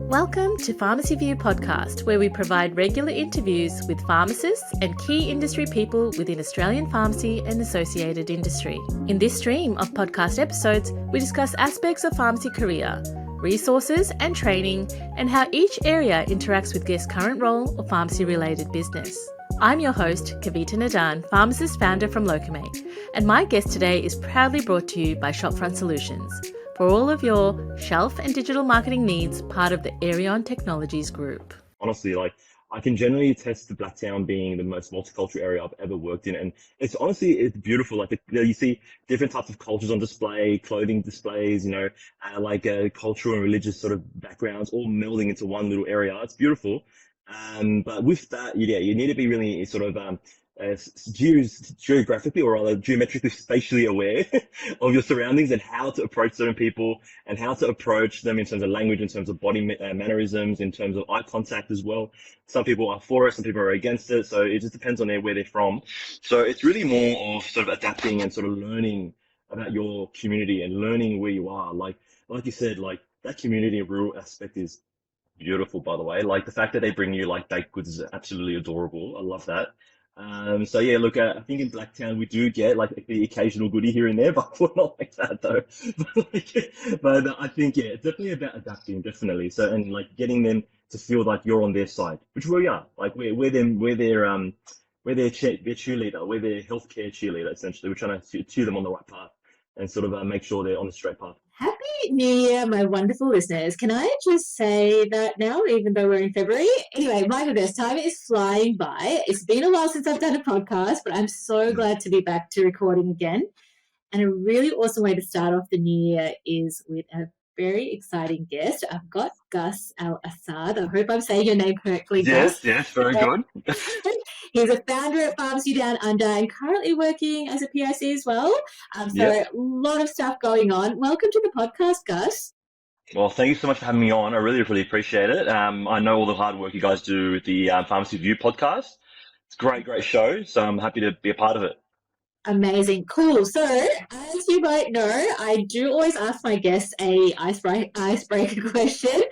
Welcome to Pharmacy View Podcast, where we provide regular interviews with pharmacists and key industry people within Australian pharmacy and associated industry. In this stream of podcast episodes, we discuss aspects of pharmacy career, resources and training, and how each area interacts with guests' current role or pharmacy-related business. I'm your host, Kavita Nadan, Pharmacist Founder from Locumate, and my guest today is proudly brought to you by Shopfront Solutions, for all of your shelf and digital marketing needs, part of the Arion Technologies Group. Honestly, I can generally attest to Blacktown being the most multicultural area I've ever worked in, and it's beautiful. You see different types of cultures on display, clothing displays, cultural and religious sort of backgrounds all melding into one little area. It's beautiful. But with that, you need to be really sort of geographically, or rather geometrically, spatially aware of your surroundings and how to approach certain people and how to approach them in terms of language, in terms of body mannerisms, in terms of eye contact as well. Some people are for it, some people are against it. So it just depends on where they're from. So it's really more of sort of adapting and sort of learning about your community and learning where you are. Like you said, that community and rural aspect is beautiful, by the way. Like the fact that they bring you baked goods is absolutely adorable. I love that. I think in Blacktown we do get the occasional goodie here and there, but we're not like that though. But I think, it's definitely about adapting, definitely. So, and getting them to feel like you're on their side, which we are. We're their cheerleader, we're their healthcare cheerleader, essentially. We're trying to cheer them on the right path and sort of make sure they're on the straight path. Happy New Year, my wonderful listeners. Can I just say that now, even though we're in February? Anyway, my goodness, time is flying by. It's been a while since I've done a podcast, but I'm so glad to be back to recording again. And a really awesome way to start off the new year is with a very exciting guest. I've got Ghassoub El Assaad. I hope I'm saying your name correctly, Gus. Yes, very good. He's a founder at PharmacyDownUnder and currently working as a PIC as well. A lot of stuff going on. Welcome to the podcast, Gus. Well, thank you so much for having me on. I really, really appreciate it. I know all the hard work you guys do with the Pharmacy View podcast. It's a great show, so I'm happy to be a part of it. Amazing. Cool. So, as you might know, I do always ask my guests a icebreaker question.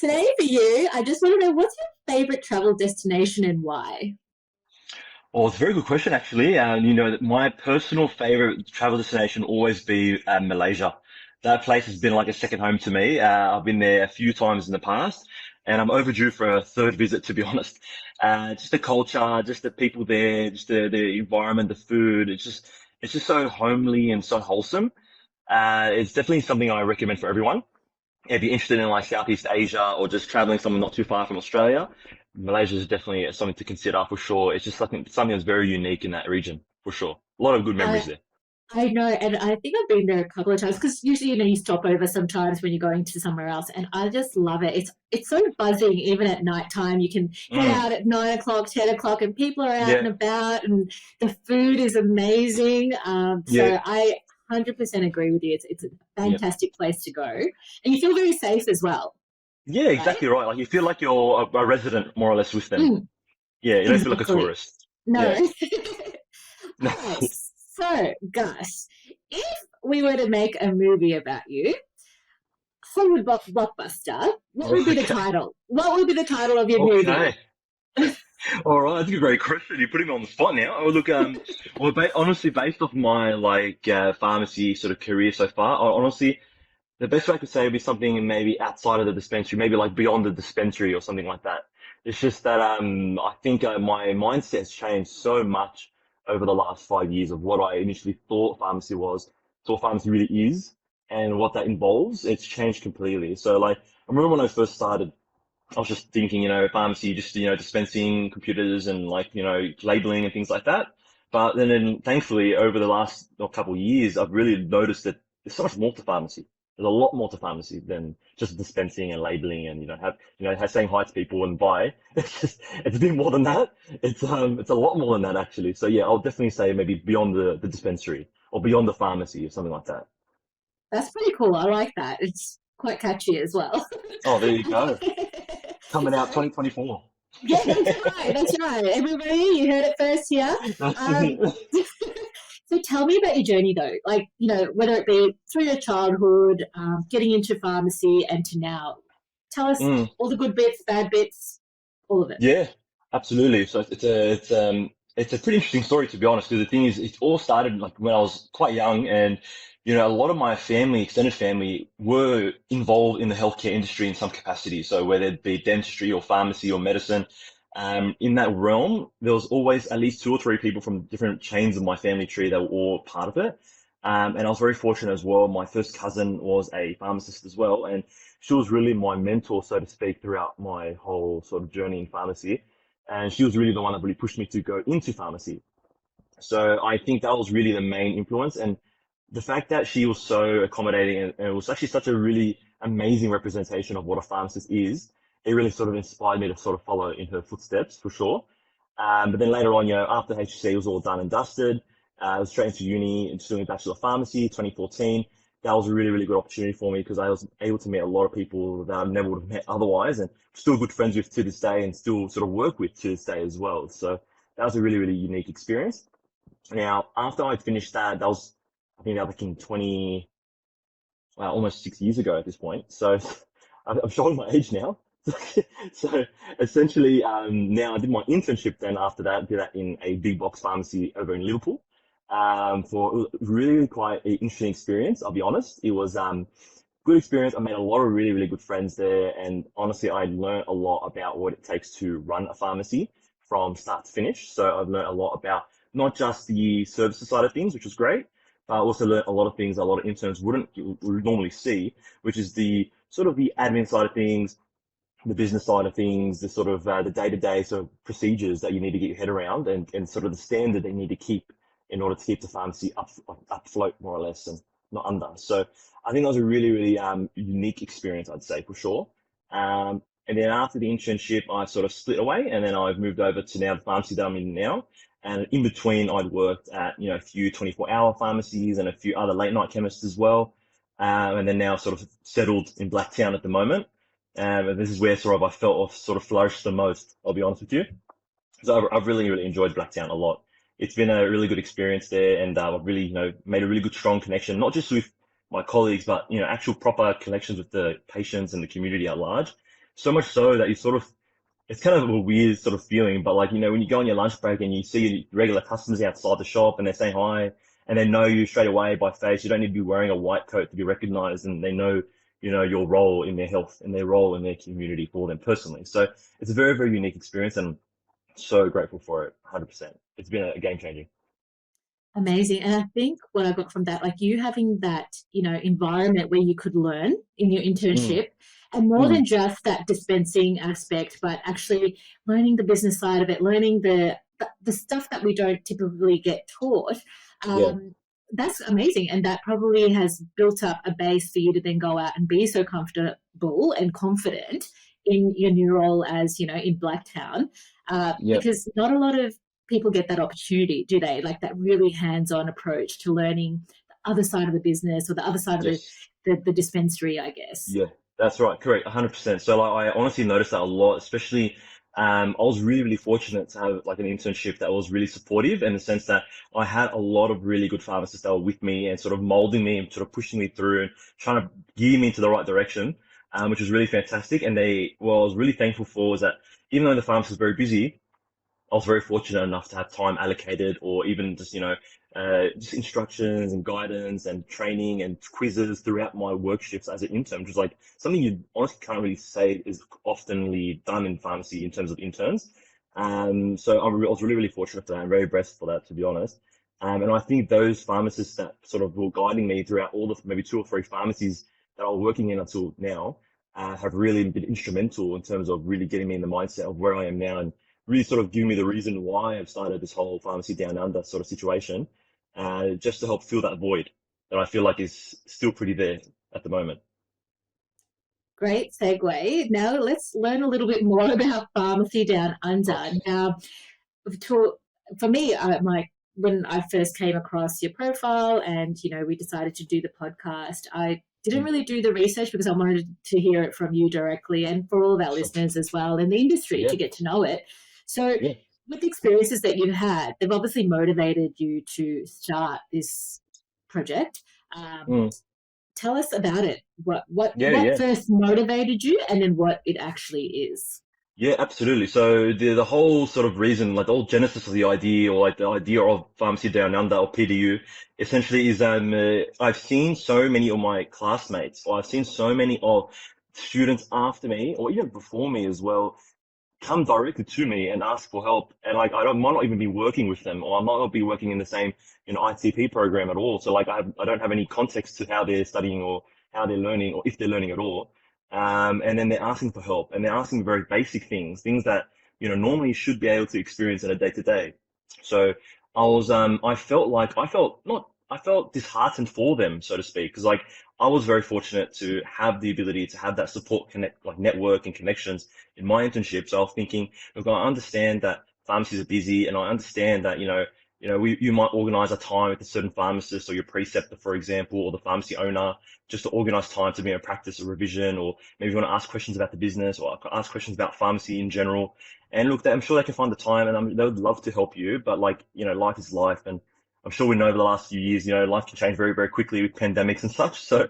Today for you, I just want to know, what's your favorite travel destination and why? Well, it's a very good question, actually. My personal favorite travel destination will always be Malaysia. That place has been like a second home to me. I've been there a few times in the past, and I'm overdue for a third visit, to be honest. Just the culture, just the people there, just the environment, the food. It's just so homely and so wholesome. It's definitely something I recommend for everyone. If you're interested in Southeast Asia or just traveling somewhere not too far from Australia, Malaysia is definitely something to consider for sure. It's just something that's very unique in that region, for sure. A lot of good memories there. I know, and I think I've been there a couple of times because usually, you stop over sometimes when you're going to somewhere else, and I just love it. It's so buzzing, even at night time. You can head out at 9 o'clock, 10 o'clock, and people are out and about, and the food is amazing. So I 100% agree with you. It's a fantastic place to go, and you feel very safe as well. Yeah, exactly right. You feel like you're a resident, more or less, with them. Yeah, you don't feel like a tourist. No. Yeah. So, Gus, if we were to make a movie about you, Hollywood blockbuster, what would be the title? What would be the title of your movie? All right, that's a great question. You're putting me on the spot now. Oh, look, honestly, based off my pharmacy sort of career so far, honestly, the best way I could say would be something maybe outside of the dispensary, maybe beyond the dispensary or something like that. It's just that I think my mindset has changed so much over the last 5 years of what I initially thought pharmacy was, to what pharmacy really is, and what that involves. It's changed completely. So I remember when I first started, I was just thinking, pharmacy, just, dispensing computers and labeling and things like that. But then thankfully over the last couple of years, I've really noticed that there's so much more to pharmacy. There's a lot more to pharmacy than just dispensing and labeling and, saying hi to people and buy. It's a bit more than that. It's a lot more than that, actually. So yeah, I'll definitely say maybe beyond the dispensary or beyond the pharmacy or something like that. That's pretty cool. I like that. It's quite catchy as well. Oh, there you go. Coming out 2024. Yeah, that's right. Everybody, you heard it first here. So tell me about your journey though, whether it be through your childhood, getting into pharmacy and to now. Tell us Mm. all the good bits, bad bits, all of it. Yeah, absolutely. So it's a pretty interesting story, to be honest, because the thing is, it all started like when I was quite young, and a lot of my family, extended family, were involved in the healthcare industry in some capacity. So whether it be dentistry or pharmacy or medicine, in that realm, there was always at least two or three people from different chains of my family tree that were all part of it. And I was very fortunate as well. My first cousin was a pharmacist as well, and she was really my mentor, so to speak, throughout my whole sort of journey in pharmacy. And she was really the one that really pushed me to go into pharmacy. So I think that was really the main influence. And the fact that she was so accommodating, and it was actually such a really amazing representation of what a pharmacist is, it really sort of inspired me to sort of follow in her footsteps for sure. But then later on, after HSC was all done and dusted, I was straight into uni and doing a Bachelor of Pharmacy, 2014. That was a really, really good opportunity for me because I was able to meet a lot of people that I never would have met otherwise, and still good friends with to this day, and still sort of work with to this day as well. So that was a really, really unique experience. Now, after I finished that, I think that was in almost 6 years ago at this point. So I'm showing my age now. So essentially, now I did my internship then after that, did that in a big box pharmacy over in Liverpool, for really quite an interesting experience. I'll be honest. It was, good experience. I made a lot of really, really good friends there. And honestly, I learned a lot about what it takes to run a pharmacy from start to finish. So I've learned a lot about not just the services side of things, which was great, but I also learned a lot of things a lot of interns would normally see, which is the sort of the admin side of things, the business side of things, the sort of the day-to-day sort of procedures that you need to get your head around, and sort of the standard they need to keep in order to keep the pharmacy afloat more or less, and not under. So I think that was a really, really unique experience, I'd say, for sure. And then after the internship, I sort of split away, and then I've moved over to now the pharmacy that I'm in now. And in between, I'd worked at a few 24-hour pharmacies and a few other late night chemists as well. And then now sort of settled in Blacktown at the moment. And this is where sort of I felt I've sort of flourished the most, I'll be honest with you. So I've really, really enjoyed Blacktown a lot. It's been a really good experience there, and I've really, made a really good, strong connection, not just with my colleagues, but, actual proper connections with the patients and the community at large. So much so that you sort of, it's kind of a weird sort of feeling, but like, when you go on your lunch break and you see regular customers outside the shop and they're saying hi and they know you straight away by face, you don't need to be wearing a white coat to be recognized, and they know, your role in their health and their role in their community for them personally. So it's a very, very unique experience, and so grateful for it, 100%. It's been a game changing. Amazing. And I think what I got from that, like you having that, environment where you could learn in your internship, and more than just that dispensing aspect, but actually learning the business side of it, learning the stuff that we don't typically get taught. That's amazing. And that probably has built up a base for you to then go out and be so comfortable and confident in your new role as, in Blacktown, because not a lot of people get that opportunity, do they? Like that really hands-on approach to learning the other side of the business or the other side of the dispensary, I guess. Yeah, that's right. Correct. 100%. So like, I honestly noticed that a lot, especially, I was really, really fortunate to have like an internship that was really supportive, in the sense that I had a lot of really good pharmacists that were with me and sort of molding me and sort of pushing me through and trying to gear me into the right direction, which was really fantastic. And I was really thankful for was that even though the pharmacist was very busy, I was very fortunate enough to have time allocated, or even just, just instructions and guidance and training and quizzes throughout my work shifts as an intern, which is like something you honestly can't really say is oftenly done in pharmacy in terms of interns. So I was really, really fortunate for that. I'm very blessed for that, to be honest. And I think those pharmacists that sort of were guiding me throughout all the maybe 2 or 3 pharmacies that I was working in until now, have really been instrumental in terms of really getting me in the mindset of where I am now, and really sort of giving me the reason why I've started this whole Pharmacy Down Under sort of situation, just to help fill that void that I feel like is still pretty there at the moment. Great segue. Now let's learn a little bit more about Pharmacy Down Under. Now, for me, when I first came across your profile and, we decided to do the podcast, I didn't really do the research because I wanted to hear it from you directly, and for all of our listeners as well in the industry to get to know it. So with the experiences that you've had, they've obviously motivated you to start this project. tell us about it. What Yeah. first motivated you, and then what it actually is. Yeah, absolutely. So the whole sort of reason, like the whole genesis of the idea, or like the idea of Pharmacy Down Under or PDU, essentially is I've seen so many of my classmates, or I've seen so many of students after me, or even before me as well, come directly to me and ask for help. And like might not even be working with them, or I might not be working in the same ITP program at all. So like I don't have any context to how they're studying or how they're learning, or if they're learning at all. And then they're asking for help, and they're asking very basic things that normally you should be able to experience in a day to day. So I felt disheartened for them, so to speak, because like I was very fortunate to have the ability to have that support like network and connections in my internship. So I was thinking, look, I understand that pharmacies are busy, and I understand that you might organize a time with a certain pharmacist or your preceptor, for example, or the pharmacy owner, just to organize time to be in practice or revision, or maybe you want to ask questions about the business or ask questions about pharmacy in general. And look, I'm sure they can find the time, and they would love to help you. But like, life is life, and I'm sure we know over the last few years, life can change very, very quickly with pandemics and such. So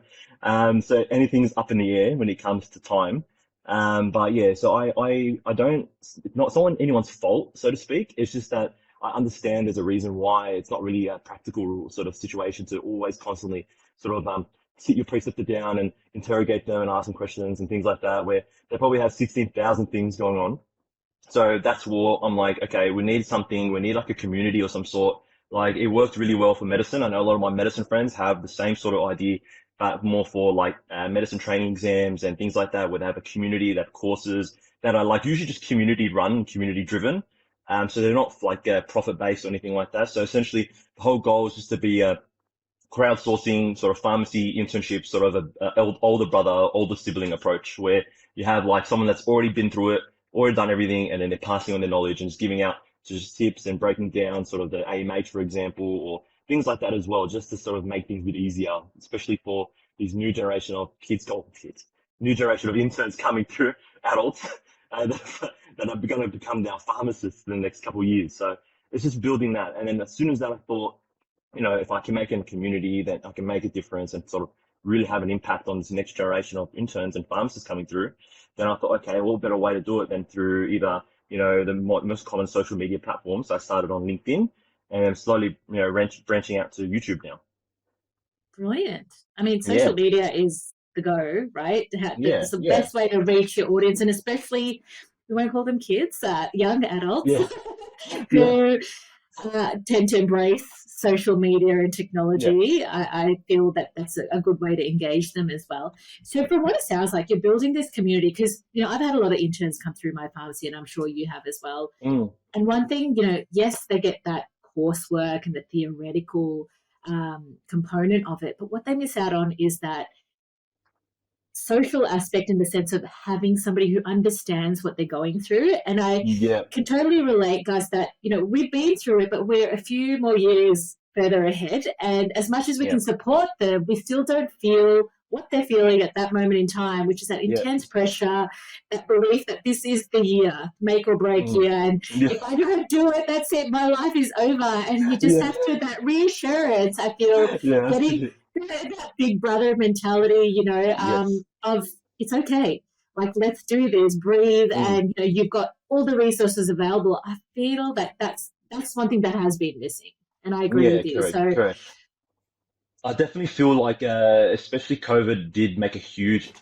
anything's up in the air when it comes to time. But yeah, so I don't, it's not anyone's fault, so to speak. It's just that I understand there's a reason why it's not really a practical sort of situation to always constantly sort of sit your preceptor down and interrogate them and ask them questions and things like that, where they probably have 16,000 things going on. So that's what I'm like, okay, we need something, we need like a community or some sort. Like it worked really well for medicine. I know a lot of my medicine friends have the same sort of idea, but more for like medicine training exams and things like that, where they have a community, that courses that are like usually just community run, community driven. So they're not like profit based or anything like that. So essentially the whole goal is just to be a crowdsourcing sort of pharmacy internship, sort of a older brother, older sibling approach, where you have like someone that's already been through it, already done everything, and then they're passing on their knowledge and just giving out just tips and breaking down sort of the AMH, for example, or things like that as well, just to sort of make things a bit easier, especially for these new generation of new generation of interns coming through, adults, that are going to become now pharmacists in the next couple of years. So it's just building that. And then as soon as that, I thought, if I can make it a community, then I can make a difference and sort of really have an impact on this next generation of interns and pharmacists coming through. Then I thought, okay, well, better way to do it than through either, the most common social media platforms. So I started on LinkedIn, and I'm slowly, branching out to YouTube now. Brilliant. I mean, Yeah. social media is the go, right? Yeah. It's the Yeah. best way to reach your audience, and especially, we won't call them kids, young adults Yeah. who tend to embrace social media and technology. I feel that that's a good way to engage them as well. So from what it sounds like, you're building this community, because, I've had a lot of interns come through my pharmacy, and I'm sure you have as well. Mm. And one thing, yes, they get that coursework and the theoretical component of it, but what they miss out on is that social aspect, in the sense of having somebody who understands what they're going through. And I can totally relate, guys, that, we've been through it, but we're a few more years further ahead. And as much as we can support them, we still don't feel what they're feeling at that moment in time, which is that intense pressure, that belief that this is the year, make or break year. And if I don't do it, that's it, my life is over. And you just have to, that reassurance, I feel, getting that big brother mentality, of it's okay. Like, let's do this, breathe, and you've got all the resources available. I feel that that's one thing that has been missing, and I agree with you. Correct. I definitely feel like, especially COVID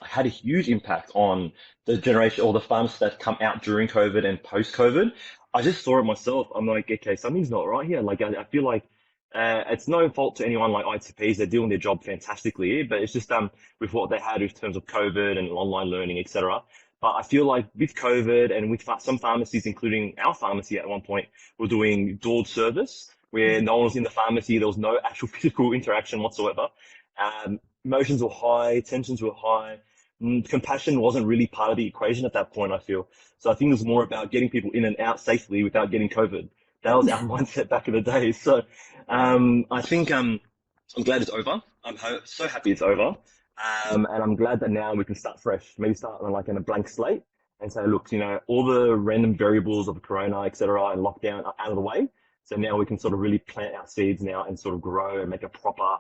had a huge impact on the generation or the pharmacists that come out during COVID and post COVID. I just saw it myself. I'm like, okay, something's not right here. Like, I feel like, it's no fault to anyone like ITPs. They're doing their job fantastically, but it's just, with what they had in terms of COVID and online learning, etc. But I feel like with COVID and with some pharmacies, including our pharmacy at one point, were doing door service, where no one was in the pharmacy. There was no actual physical interaction whatsoever. Emotions were high, tensions were high. Compassion wasn't really part of the equation at that point, I feel. So I think it was more about getting people in and out safely without getting COVID. That was our mindset back in the day. So I think I'm glad it's over. I'm so happy it's over. And I'm glad that now we can start fresh, maybe start on like in a blank slate and say, look, all the random variables of Corona, etc., and lockdown are out of the way. So now we can sort of really plant our seeds now and sort of grow and make a proper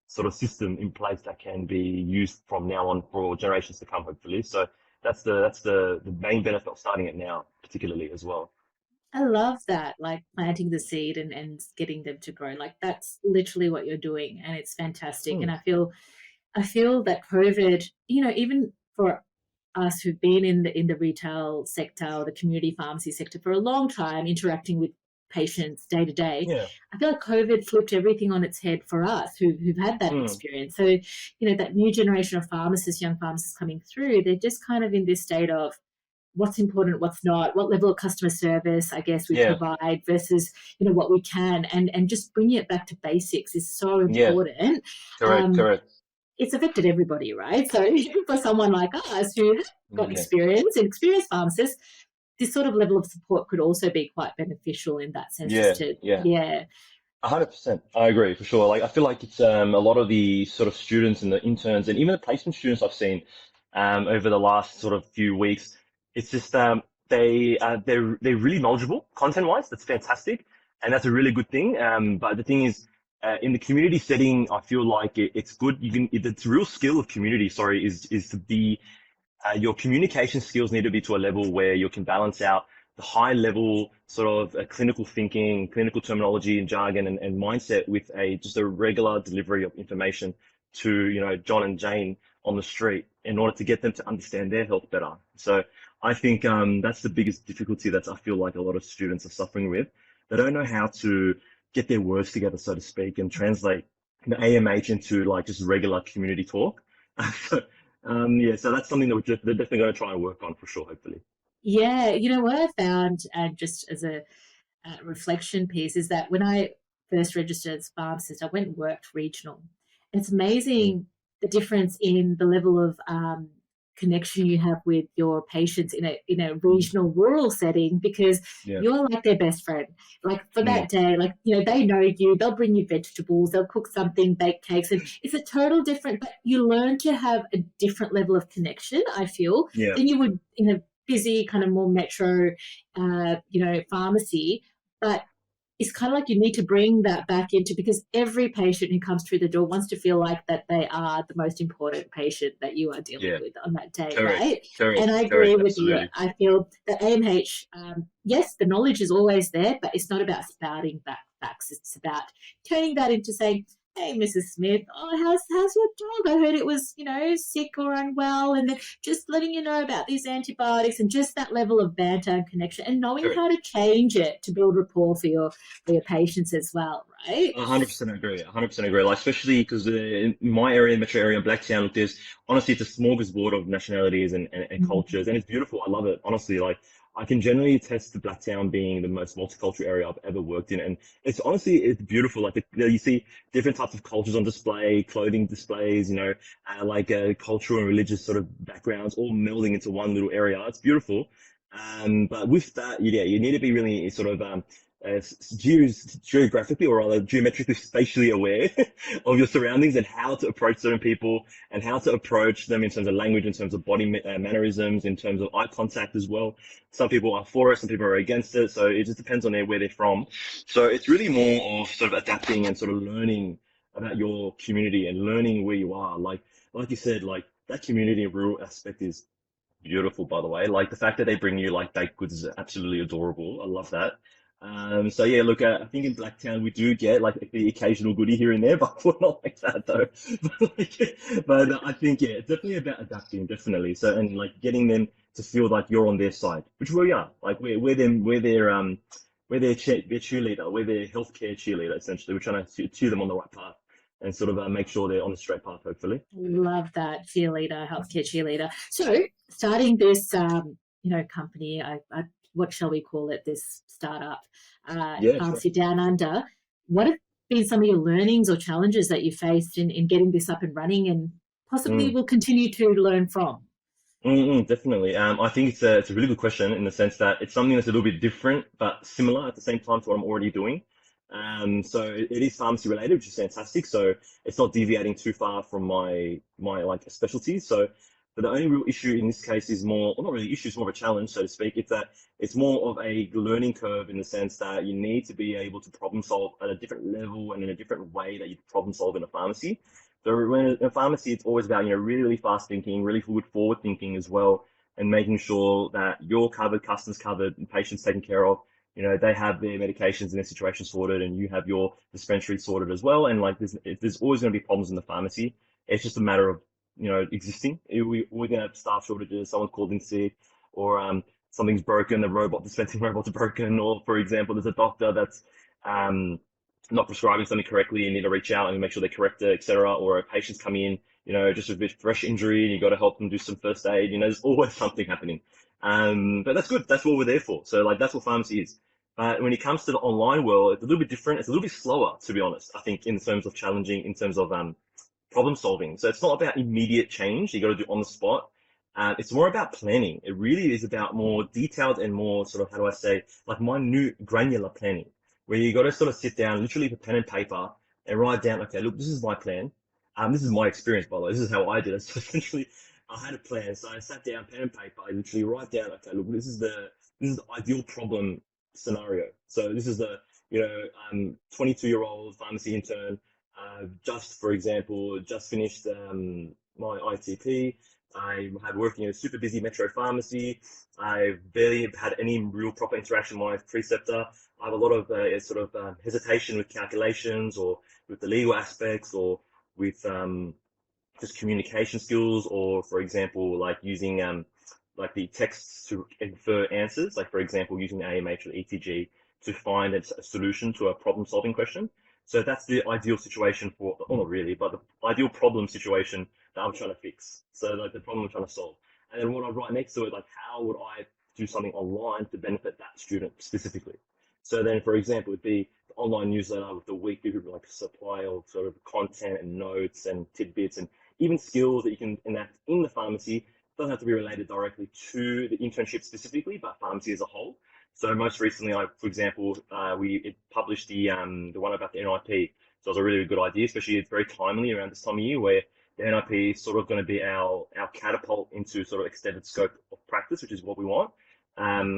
sort of system in place that can be used from now on for generations to come, hopefully. So that's the main benefit of starting it now, particularly as well. I love that, like planting the seed and getting them to grow. Like that's literally what you're doing, and it's fantastic. And I feel that COVID, even for us who've been in the retail sector or the community pharmacy sector for a long time, interacting with patients day to day, I feel like COVID flipped everything on its head for us who've had that experience. So, that new generation of pharmacists, young pharmacists coming through, they're just kind of in this state of what's important, what's not, what level of customer service, I guess, we provide versus, what we can, and just bringing it back to basics is so important. Correct. It's affected everybody, right? So for someone like us who got experience and experienced pharmacists, this sort of level of support could also be quite beneficial in that sense. 100%. I agree for sure. Like I feel like it's a lot of the sort of students and the interns and even the placement students I've seen over the last sort of few weeks. It's just they're really knowledgeable content wise. That's fantastic, and that's a really good thing. But the thing is, in the community setting, I feel like it's good. It's a real skill of community. Sorry, is to be your communication skills need to be to a level where you can balance out the high level sort of clinical thinking, clinical terminology and jargon and mindset with just a regular delivery of information to, John and Jane on the street in order to get them to understand their health better. So I think that's the biggest difficulty that I feel like a lot of students are suffering with. They don't know how to get their words together, so to speak, and translate the AMH into like just regular community talk. So that's something that they're definitely going to try and work on for sure, hopefully. Yeah, what I found, and just as a reflection piece, is that when I first registered as a pharmacist, I went and worked regional. And it's amazing the difference in the level of connection you have with your patients in a regional rural setting, because you're like their best friend. Like for that day, like they know you, they'll bring you vegetables, they'll cook something, bake cakes, and it's a total different, but you learn to have a different level of connection, I feel, than you would in a busy kind of more metro pharmacy. But it's kind of like you need to bring that back into, because every patient who comes through the door wants to feel like that they are the most important patient that you are dealing with on that day, right? And I agree with you. I feel that AMH, yes, the knowledge is always there, but it's not about spouting back facts. It's about turning that into saying, hey, Mrs. Smith, how's your dog? I heard it was, sick or unwell, and then just letting you know about these antibiotics, and just that level of banter and connection, and knowing how to change it to build rapport for your patients as well, right? 100% agree. 100% agree. Like especially because in my area, metro area, Blacktown, there's honestly it's a smorgasbord of nationalities and cultures, and it's beautiful. I love it. Honestly, like I can generally attest to Blacktown being the most multicultural area I've ever worked in. And it's beautiful. Like you see different types of cultures on display, clothing displays, cultural and religious sort of backgrounds all melding into one little area. It's beautiful. But with that, you need to be really sort of, geographically or rather geometrically spatially aware of your surroundings and how to approach certain people and how to approach them in terms of language, in terms of body mannerisms, in terms of eye contact as well. Some people are for it, some people are against it. So it just depends on where they're from. So it's really more of sort of adapting and sort of learning about your community and learning where you are. Like you said, like that community and rural aspect is beautiful, by the way. Like the fact that they bring you like baked goods is absolutely adorable. I love that. Look, I think in Blacktown we do get like the occasional goodie here and there, but we're not like that though. But I think it's definitely about adapting, definitely. So and like getting them to feel like you're on their side, which we are. Like we're their cheerleader, we're their healthcare cheerleader essentially. We're trying to cheer them on the right path and sort of make sure they're on the straight path, hopefully. Love that, cheerleader, healthcare cheerleader. So starting this, company, what shall we call it, this startup, Pharmacy DownUnder, what have been some of your learnings or challenges that you faced in getting this up and running, and possibly will continue to learn from? Definitely. I think it's a really good question in the sense that it's something that's a little bit different but similar at the same time to what I'm already doing. So it is pharmacy related, which is fantastic. So it's not deviating too far from my like specialties. So But the only real issue in this case is more, well, not really issue, it's more of a challenge, so to speak. It's that it's more of a learning curve in the sense that you need to be able to problem solve at a different level and in a different way that you problem solve in a pharmacy. So when in a pharmacy, it's always about, really, really fast thinking, really forward thinking as well, and making sure that you're covered, customers covered, and patients taken care of. They have their medications and their situation sorted, and you have your dispensary sorted as well. And like, there's always going to be problems in the pharmacy. It's just a matter of, existing. We're going to have staff shortages, someone's called in sick, or something's broken, the dispensing robot's broken, or for example, there's a doctor that's not prescribing something correctly, you need to reach out and make sure they correct it, etc. Or a patient's come in, just with a fresh injury, and you got to help them do some first aid. There's always something happening. But that's good. That's what we're there for. So like, that's what pharmacy is. But when it comes to the online world, it's a little bit different. It's a little bit slower, to be honest, I think, in terms of challenging, in terms of problem solving. So it's not about immediate change you got to do on the spot. It's more about planning. It really is about more detailed and more sort of, how do I say, like minute granular planning, where you got to sort of sit down, literally with pen and paper, and write down, okay, look, this is my plan. This is my experience, by the way. This is how I did it. So essentially, I had a plan. So I sat down, pen and paper, I literally write down, okay, look, this is the ideal problem scenario. So this is the 22-year-old pharmacy intern, for example, just finished my ITP. I had working in a super busy metro pharmacy. I've barely had any real proper interaction with my preceptor. I have a lot of hesitation with calculations, or with the legal aspects, or with just communication skills, or for example, like using like the texts to infer answers, like for example, using the AMH or the ETG to find a solution to a problem solving question. So that's the ideal situation for, well, not really, but the ideal problem situation that I'm trying to fix. So like the problem I'm trying to solve. And then what I write next to it, like how would I do something online to benefit that student specifically? So then, for example, it'd be the online newsletter with the weekly like supply of sort of content and notes and tidbits and even skills that you can enact in the pharmacy. It doesn't have to be related directly to the internship specifically, but pharmacy as a whole. So most recently, for example, we published the one about the NIP. So it was a really good idea, especially it's very timely around this time of year, where the NIP is sort of going to be our catapult into sort of extended scope of practice, which is what we want.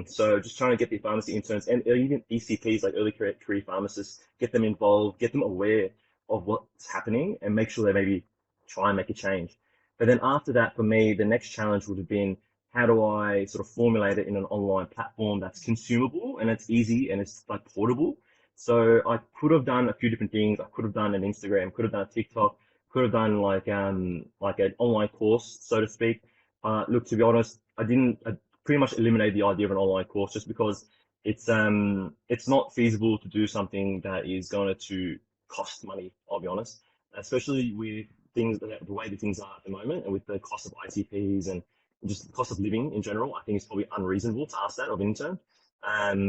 So just trying to get the pharmacy interns and even ECPs, like early career pharmacists, get them involved, get them aware of what's happening, and make sure they maybe try and make a change. But then after that, for me, the next challenge would have been, how do I sort of formulate it in an online platform that's consumable and it's easy and it's like portable? So I could have done a few different things. I could have done an Instagram, could have done a TikTok, could have done like an online course, so to speak. Look, to be honest, I pretty much eliminated the idea of an online course, just because it's not feasible to do something that is going to cost money, I'll be honest, especially with things, the way that things are at the moment, and with the cost of ITPs and just the cost of living in general. I think it's probably unreasonable to ask that of an intern.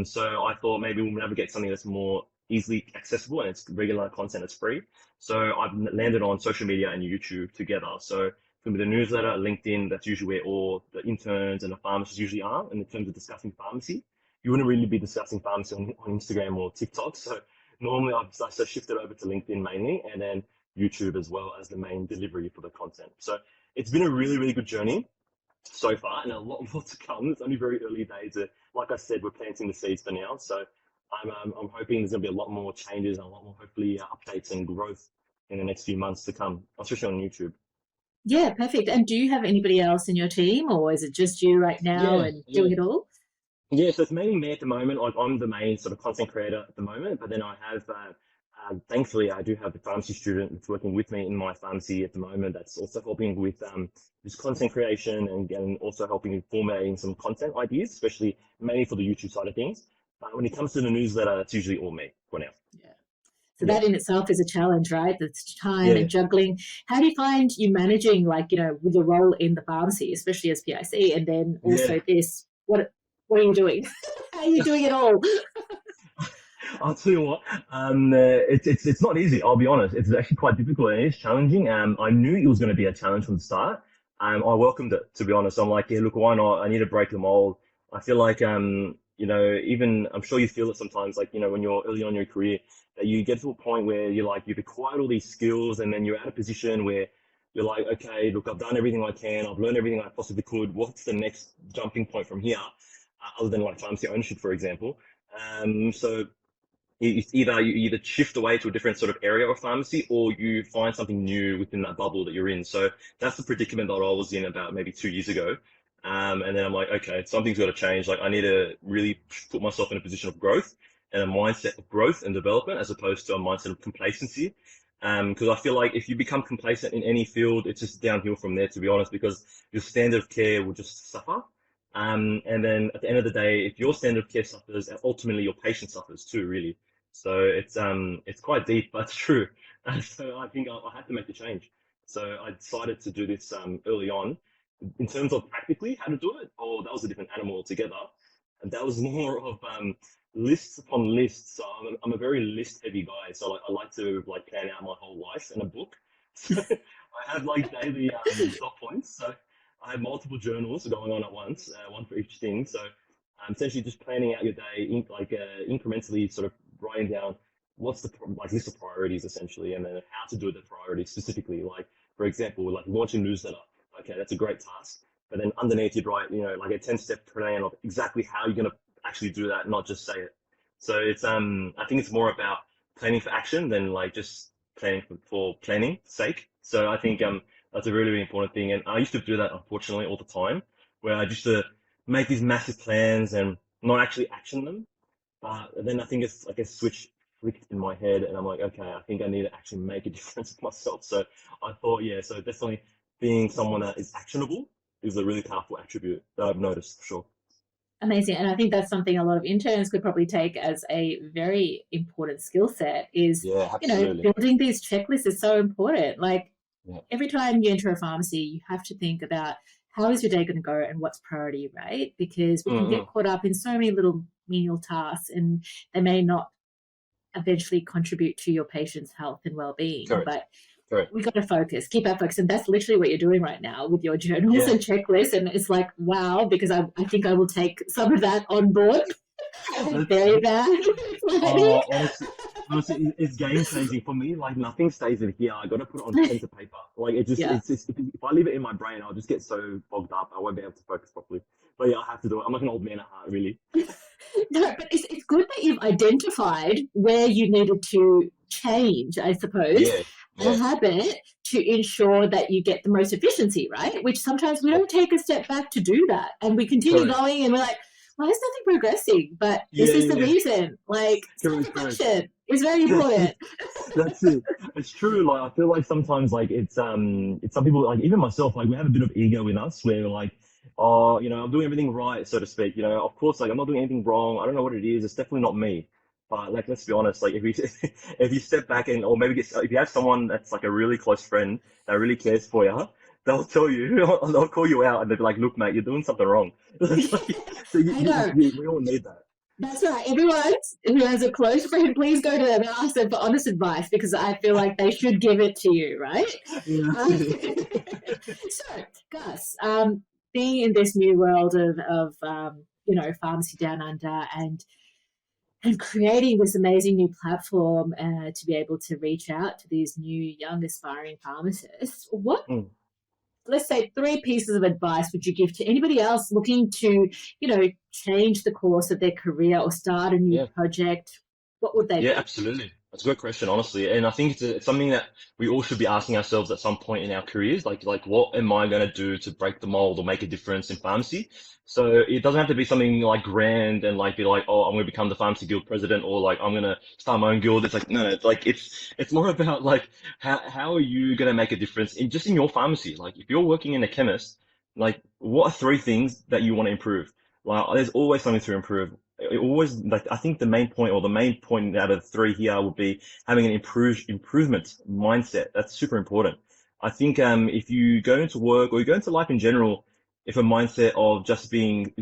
So I thought maybe we'll navigate something that's more easily accessible and it's regular content that's free. So I've landed on social media and YouTube together. So from the newsletter, LinkedIn, that's usually where all the interns and the pharmacists usually are. And in terms of discussing pharmacy, you wouldn't really be discussing pharmacy on Instagram or TikTok. So normally I've shifted over to LinkedIn mainly, and then YouTube as well as the main delivery for the content. So it's been a really, really good journey so far, and a lot more to come. It's only very early days. Like I said, we're planting the seeds for now. So I'm hoping there's going to be a lot more changes and a lot more, hopefully, updates and growth in the next few months to come, especially on YouTube. Yeah, perfect. And do you have anybody else in your team, or is it just you right now doing it all? Yeah, so it's mainly me at the moment. I'm the main sort of content creator at the moment, but then I have, thankfully, I do have a pharmacy student that's working with me in my pharmacy at the moment that's also helping with this content creation and also helping in formulating some content ideas, especially mainly for the YouTube side of things. When it comes to the newsletter, it's usually all me for now. Yeah. So that in itself is a challenge, right? That's time and juggling. How do you find you managing, with your role in the pharmacy, especially as PIC, and then also this? What are you doing? How are you doing it all? I'll tell you what, it's not easy, I'll be honest. It's actually quite difficult and it's challenging. I knew it was going to be a challenge from the start. I welcomed it, to be honest. I'm like, yeah, look, why not? I need to break the mold. I feel like, even, I'm sure you feel it sometimes, like, when you're early on in your career, that you get to a point where you've acquired all these skills, and then you're at a position where You're like, okay, look, I've done everything I can. I've learned everything I possibly could. What's the next jumping point from here? Other than like pharmacy ownership, for example. So it's either you either shift away to a different sort of area of pharmacy, or you find something new within that bubble that you're in. So that's the predicament that I was in about maybe 2 years ago. And then I'm like, okay, something's got to change. Like, I need to really put myself in a position of growth and a mindset of growth and development, as opposed to a mindset of complacency. Because I feel like if you become complacent in any field, it's just downhill from there, to be honest, because your standard of care will just suffer. And then at the end of the day, if your standard of care suffers, ultimately your patient suffers too, really. So it's quite deep, but it's true. And so I think I had to make the change. So I decided to do this early on. In terms of practically how to do it, or that was a different animal altogether. And that was more of lists upon lists. So I'm a very list heavy guy. So I like to like plan out my whole life in a book. So I have like daily dot points. So I have multiple journals going on at once, one for each thing. So I'm essentially just planning out your day, incrementally sort of writing down what's the like list of priorities essentially, and then how to do the priorities specifically. Like, for example, like launching a newsletter. Okay, that's a great task. But then underneath you'd write, like a 10-step plan of exactly how you're going to actually do that, not just say it. So it's, I think it's more about planning for action than like just planning for planning sake. So I think, that's a really, really important thing. And I used to do that, unfortunately, all the time, where I used to make these massive plans and not actually action them. But then I think it's like a switch flicked in my head, and I'm like, okay, I think I need to actually make a difference with myself. So I thought, yeah, so definitely being someone that is actionable is a really powerful attribute that I've noticed for sure. Amazing. And I think that's something a lot of interns could probably take as a very important skill set is, building these checklists is so important. Like every time you enter a pharmacy, you have to think about how is your day going to go and what's priority, right? Because we can get caught up in so many little menial tasks, and they may not eventually contribute to your patient's health and well-being. Correct. But we got to focus, keep our focus. And that's literally what you're doing right now with your journals and checklists. And it's like, wow, because I think I will take some of that on board. Very bad. Honestly, it's game changing for me. Like, nothing stays in here. I got to put it on pen to paper. Like, it's just, if I leave it in my brain, I'll just get so bogged up. I won't be able to focus properly. But yeah, I have to do it. I'm like an old man at heart, really. No, but it's good that you've identified where you needed to change, I suppose, a habit to ensure that you get the most efficiency, right? Which sometimes we don't take a step back to do that, and we continue going, and we're like, why is nothing progressing? But this is the reason. Like, action is very important. That's it. It's true. Like, I feel like sometimes, like, it's some people, like even myself, like we have a bit of ego in us where we're like, oh, I'm doing everything right, so to speak. Of course, like I'm not doing anything wrong. I don't know what it is. It's definitely not me. But like, let's be honest. Like, if you step back and, or maybe if you have someone that's like a really close friend that really cares for you, they'll tell you, they'll call you out, and they'll be like, "Look, mate, you're doing something wrong." So we all need that. That's right. Everyone who has a close friend, please go to them and ask them for honest advice, because I feel like they should give it to you, right? So, Gus, being in this new world of Pharmacy Down Under and creating this amazing new platform to be able to reach out to these new young aspiring pharmacists, what, let's say, 3 pieces of advice would you give to anybody else looking to, change the course of their career or start a new project? What would they be? Yeah, absolutely. That's a good question, honestly. And I think it's something that we all should be asking ourselves at some point in our careers. Like what am I going to do to break the mold or make a difference in pharmacy? So it doesn't have to be something like grand and like be like, oh, I'm going to become the pharmacy guild president, or like I'm going to start my own guild. It's like, no, it's like, it's more about like, how are you going to make a difference in your pharmacy? Like, if you're working in a chemist, like, what are 3 things that you want to improve? Like, there's always something to improve. I think the main point out of 3 here would be having an improvement mindset. That's super important. I think if you go into work or you go into life in general, if a mindset of just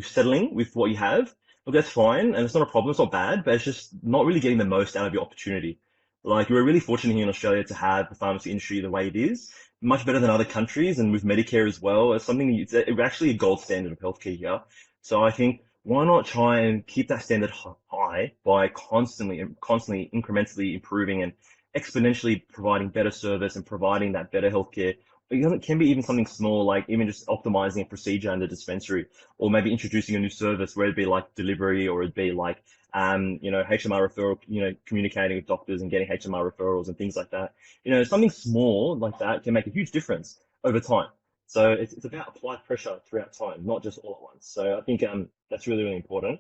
settling with what you have, look, that's fine, and it's not a problem, it's not bad, but it's just not really getting the most out of your opportunity. Like, we're really fortunate here in Australia to have the pharmacy industry the way it is, much better than other countries, and with Medicare as well. It's it's actually a gold standard of healthcare here. So I think, why not try and keep that standard high by constantly, incrementally improving and exponentially providing better service and providing that better healthcare it can be even something small, like even just optimizing a procedure in the dispensary, or maybe introducing a new service where it'd be like delivery, or it'd be like, HMR referral, communicating with doctors and getting HMR referrals and things like that. Something small like that can make a huge difference over time. So it's about applied pressure throughout time, not just all at once. So I think that's really, really important.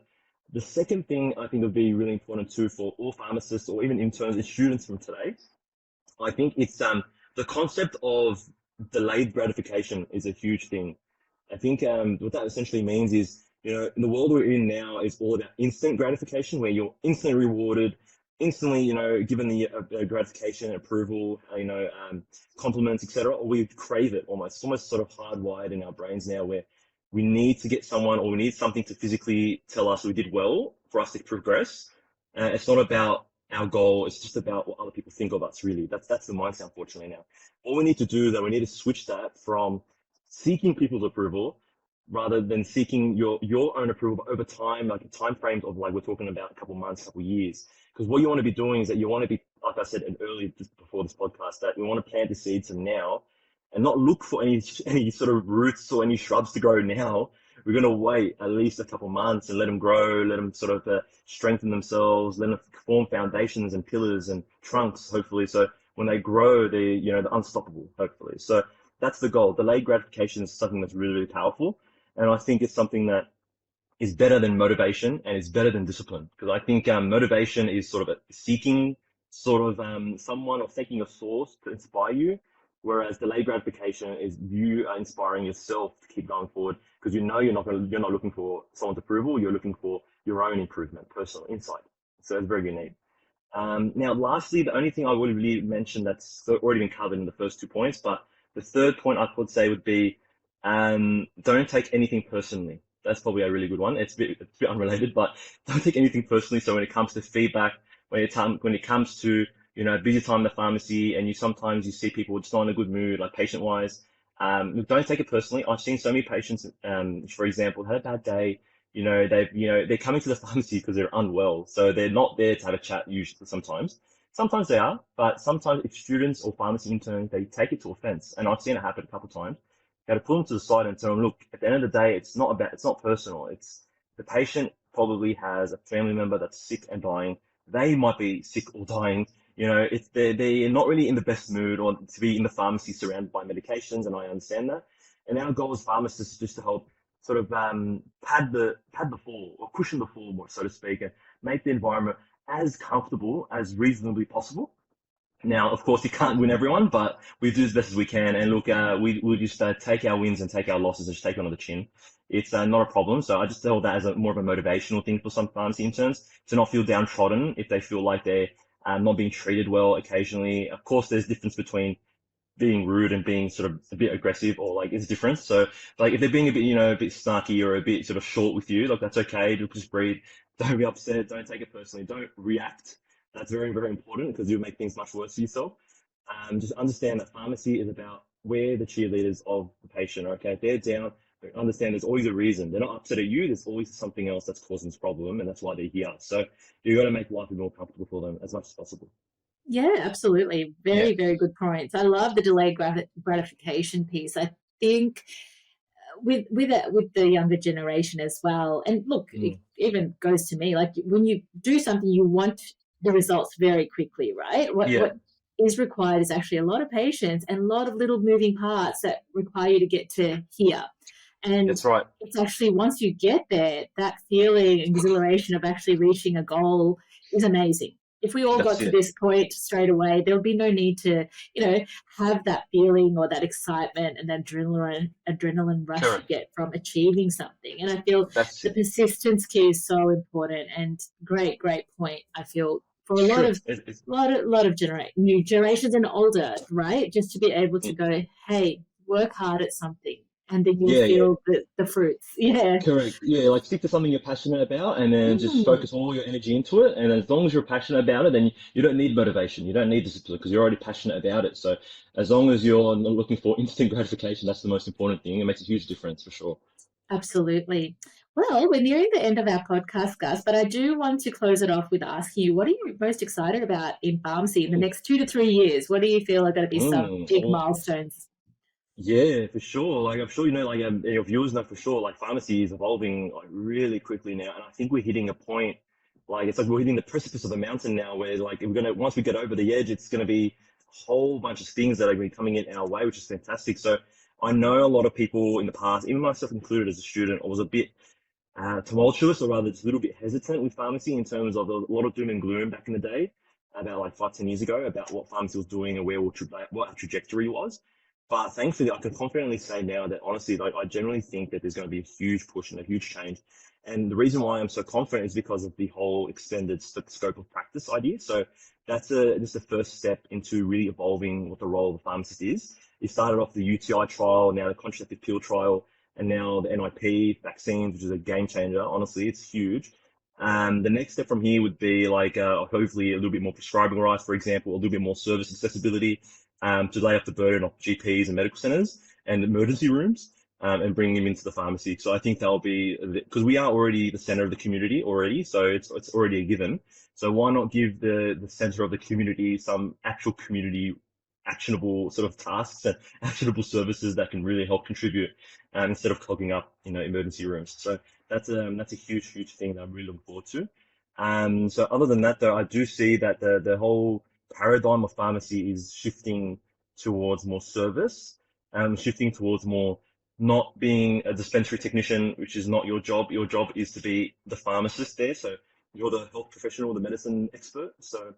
The second thing I think would be really important too for all pharmacists or even interns and students from today, I think it's the concept of delayed gratification is a huge thing. I think what that essentially means is, in the world we're in now is all about instant gratification, where you're instantly rewarded, instantly, given the gratification, approval, compliments, etc. Or we crave it almost. It's almost sort of hardwired in our brains now, where we need to get someone or we need something to physically tell us we did well for us to progress. It's not about our goal. It's just about what other people think of us, really. That's the mindset, unfortunately, now. All we need to do, though, we need to switch that from seeking people's approval rather than seeking your own approval over time, like time frames of, like, we're talking about a couple months, couple years. Because what you want to be doing is that you want to be, like I said earlier just before this podcast, that we want to plant the seeds from now and not look for any sort of roots or any shrubs to grow now. We're going to wait at least a couple months and let them grow, let them sort of strengthen themselves, let them form foundations and pillars and trunks, hopefully. So when they grow, they're unstoppable, hopefully. So that's the goal. Delayed gratification is something that's really, really powerful. And I think it's something that is better than motivation and is better than discipline. Because I think motivation is sort of seeking someone or seeking a source to inspire you. Whereas delayed gratification is you are inspiring yourself to keep going forward, because you're not looking for someone's approval, you're looking for your own improvement, personal insight. So it's very unique. Now, lastly, the only thing I would really mention that's already been covered in the first 2 points, but the third point I would say would be don't take anything personally. That's probably a really good one. It's a bit unrelated, but don't take anything personally. So when it comes to feedback, when it comes to busy time in the pharmacy, and sometimes you see people just not in a good mood, like patient-wise. Don't take it personally. I've seen so many patients, for example, had a bad day. They're coming to the pharmacy because they're unwell, so they're not there to have a chat. Usually, sometimes they are, but sometimes if students or pharmacy interns, they take it to offense, and I've seen it happen a couple of times. You got to pull them to the side and tell them, look, at the end of the day, it's not personal. It's the patient probably has a family member that's sick and dying. They might be sick or dying. They're not really in the best mood or to be in the pharmacy surrounded by medications, and I understand that. And our goal as pharmacists is just to help sort of pad the fall or cushion the fall, more so to speak, and make the environment as comfortable as reasonably possible. Now, of course, you can't win everyone, but we do as best as we can. And look, we just take our wins and take our losses and just take it on the chin. It's not a problem. So I just tell that as more of a motivational thing for some pharmacy interns to not feel downtrodden if they feel like they're not being treated well occasionally. Of course, there's difference between being rude and being sort of a bit aggressive, or like it's different. So like if they're being a bit snarky or a bit sort of short with you, like that's okay. Just breathe. Don't be upset. Don't take it personally. Don't react. That's very, very important, because you'll make things much worse for yourself. Just understand that pharmacy is about we're the cheerleaders of the patient. Okay, if they're down, understand there's always a reason. They're not upset at you. There's always something else that's causing this problem, and that's why they're here. So you've got to make life more comfortable for them as much as possible. Yeah, absolutely. Very, very good points. I love the delayed gratification piece. I think with the younger generation as well. And look, it even goes to me, like when you do something, you want the results very quickly, right? What is required is actually a lot of patience and a lot of little moving parts that require you to get to here. And that's right. It's actually, once you get there, that feeling and exhilaration of actually reaching a goal is amazing. If we all got to this point straight away, there'll be no need to, have that feeling or that excitement and that adrenaline rush you get from achieving something. And I feel the persistence key is so important, and great point. I feel for a lot of new generations and older, right? Just to be able to go, hey, work hard at something, and then you'll feel the fruits. Yeah. Correct. Yeah, like stick to something you're passionate about, and then just focus all your energy into it. And as long as you're passionate about it, then you don't need motivation. You don't need discipline, because you're already passionate about it. So as long as you're not looking for instant gratification, that's the most important thing. It makes a huge difference for sure. Absolutely. Well, we're nearing the end of our podcast, Gus, but I do want to close it off with asking you, what are you most excited about in pharmacy in the next 2 to 3 years? What do you feel are going to be some big milestones? Yeah, for sure. Like I'm sure you know, like your viewers know for sure. Like pharmacy is evolving like really quickly now, and I think we're hitting a point. Like it's like we're hitting the precipice of the mountain now, where like we're gonna once we get over the edge, it's gonna be a whole bunch of things that are gonna be coming in our way, which is fantastic. So I know a lot of people in the past, even myself included as a student, I was a bit tumultuous, or rather just a little bit hesitant with pharmacy in terms of a lot of doom and gloom back in the day, about like 5, 10 years ago, about what pharmacy was doing and what our trajectory was. But thankfully, I can confidently say now that honestly, like I generally think that there's going to be a huge push and a huge change. And the reason why I'm so confident is because of the whole extended scope of practice idea. So that's just the first step into really evolving what the role of the pharmacist is. It started off the UTI trial, now the contraceptive pill trial, and now the NIP vaccines, which is a game changer. Honestly, it's huge. The next step from here would be like hopefully a little bit more prescribing rights, for example, a little bit more service accessibility, to lay off the burden of GPs and medical centers and emergency rooms, and bring them into the pharmacy. So I think that'll be, because we are already the center of the community already, so it's already a given. So why not give the center of the community some actual community actionable sort of tasks and actionable services that can really help contribute, instead of clogging up, emergency rooms. So that's a huge thing that I'm really looking forward to. So other than that, though, I do see that the whole paradigm of pharmacy is shifting towards more service, shifting towards more not being a dispensary technician, which is not your job. Your job is to be the pharmacist there. So you're the health professional, the medicine expert. So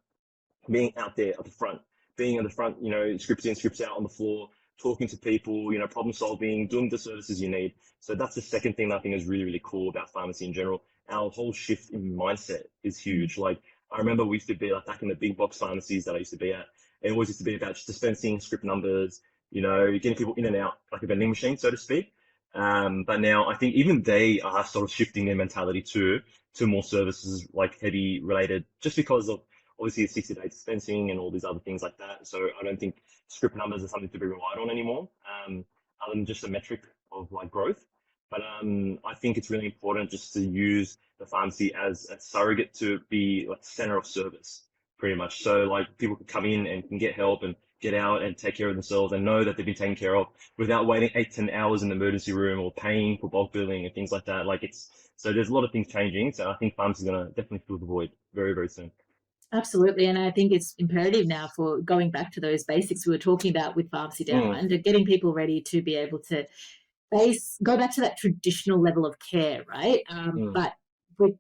being out there at the front, being at the front, scripts in, scripts out on the floor, talking to people, problem solving, doing the services you need. So that's the second thing that I think is really cool about pharmacy in general. Our whole shift in mindset is huge. Like I remember we used to be like back in the big box pharmacies that I used to be at, it always used to be about just dispensing script numbers, getting people in and out like a vending machine, so to speak. But now I think even they are sort of shifting their mentality to more services like heavy related, just because of obviously the 60-day dispensing and all these other things like that. So I don't think script numbers are something to be relied on anymore, other than just a metric of like growth. But I think it's really important just to use the pharmacy as a surrogate to be like center of service, pretty much. So like people can come in and can get help and get out and take care of themselves and know that they've been taken care of without waiting 8-10 hours in the emergency room or paying for bulk billing and things like that. So there's a lot of things changing. So I think pharmacy is going to definitely fill the void very soon. Absolutely. And I think it's imperative now for going back to those basics we were talking about with PharmacyDownUnder, getting people ready to be able to go back to that traditional level of care, right? But with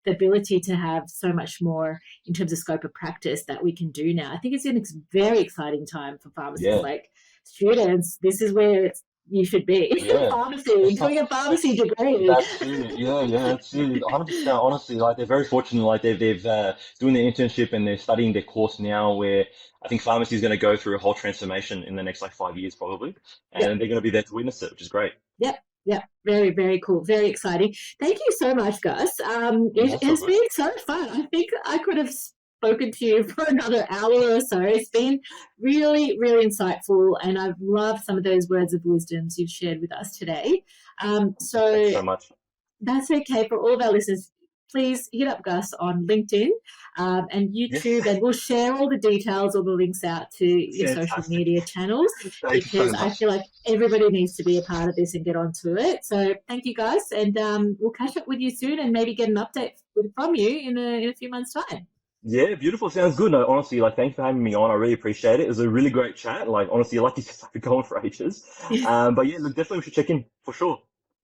the ability to have so much more in terms of scope of practice that we can do now. I think it's a very exciting time for pharmacists, like students. This is where you should be. Pharmacy, doing a pharmacy degree. Absolutely. Yeah, absolutely. 100%. Honestly, like they're very fortunate. Like they've doing their internship and they're studying their course now, where I think pharmacy is going to go through a whole transformation in the next like 5 years probably, and they're going to be there to witness it, which is great. Yep. Very cool. Very exciting. Thank you so much, Gus. It has been so fun. I think I could have spoken to you for another hour or so. It's been really insightful, and I've loved some of those words of wisdoms you've shared with us today. Thanks so much. That's okay. For all of our listeners, please hit up Gus on LinkedIn and YouTube, and we'll share all the details, all the links out to your social media channels, because I feel like everybody needs to be a part of this and get onto it. So thank you, guys, and we'll catch up with you soon and maybe get an update from you in a few months' time. Yeah, beautiful. Sounds good. No, honestly, like thanks for having me on. I really appreciate it. It was a really great chat. Like honestly, like you said, I've been going for ages. But yeah, look, definitely we should check in for sure.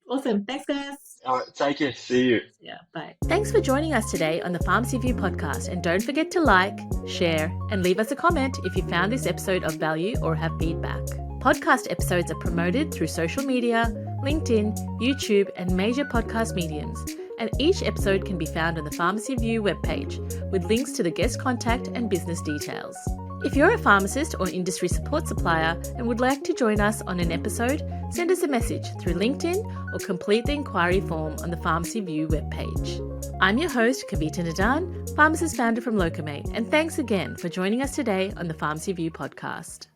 Awesome. Thanks, guys. All right, take care. See you. Yeah, bye. Thanks for joining us today on the Pharmacy View podcast, and don't forget to like, share, and leave us a comment if you found this episode of value or have feedback. Podcast episodes are promoted through social media, LinkedIn, YouTube, and major podcast mediums, and each episode can be found on the Pharmacy View webpage with links to the guest contact and business details. If you're a pharmacist or industry support supplier and would like to join us on an episode, send us a message through LinkedIn or complete the inquiry form on the Pharmacy View webpage. I'm your host, Kavita Nadan, pharmacist founder from Locumate, and thanks again for joining us today on the Pharmacy View podcast.